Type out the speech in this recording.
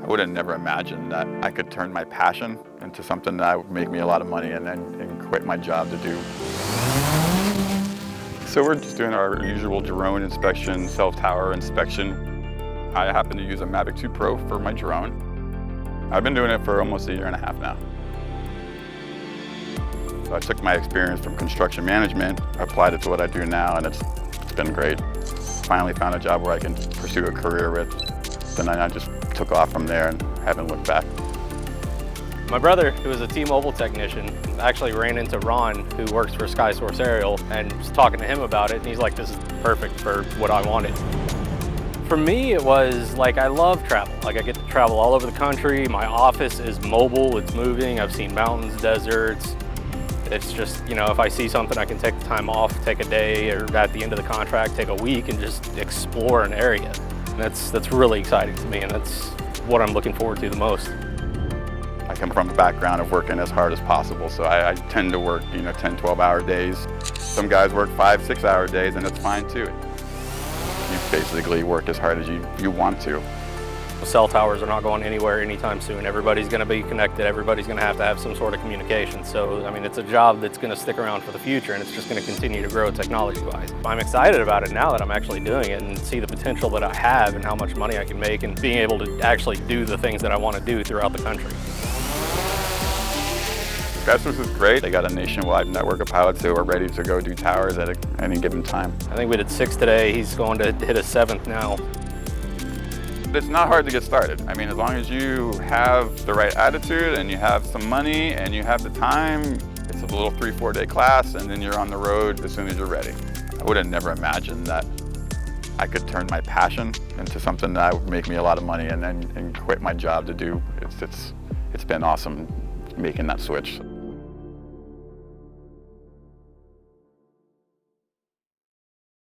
I would have never imagined that I could turn my passion into something that would make me a lot of money and quit my job to do. So we're just doing our usual drone inspection, cell tower inspection. I happen to use a Mavic 2 Pro for my drone. I've been doing it for almost a year and a half now. So I took my experience from construction management, applied it to what I do now, and it's been great. Finally found a job where I can pursue a career with. Then I just took off from there and haven't looked back. My brother, who is a T-Mobile technician, actually ran into Ron, who works for SkySource Aerial, and was talking to him about it, and he's like, this is perfect for what I wanted. For me, it was like, I love travel. Like, I get to travel all over the country. My office is mobile, it's moving. I've seen mountains, deserts. It's just, you know, if I see something, I can take the time off, take a day, or at the end of the contract, take a week and just explore an area. And that's really exciting to me, and that's what I'm looking forward to the most. I come from a background of working as hard as possible, so I tend to work, 10, 12-hour days. Some guys work 5, 6-hour days, and it's fine too. You basically work as hard as you want to. Cell towers are not going anywhere anytime soon. Everybody's going to be connected. Everybody's going to have some sort of communication. So, I mean, it's a job that's going to stick around for the future, and it's just going to continue to grow technology-wise. I'm excited about it now that I'm actually doing it and see the potential that I have and how much money I can make and being able to actually do the things that I want to do throughout the country. SkySource is great. They got a nationwide network of pilots who are ready to go do towers at any given time. I think we did 6 today. He's going to hit a 7th now. It's not hard to get started. I mean, as long as you have the right attitude and you have some money and you have the time, it's a little 3-4 day class, and then you're on the road as soon as you're ready. I would have never imagined that I could turn my passion into something that would make me a lot of money and quit my job to do. It's been awesome making that switch.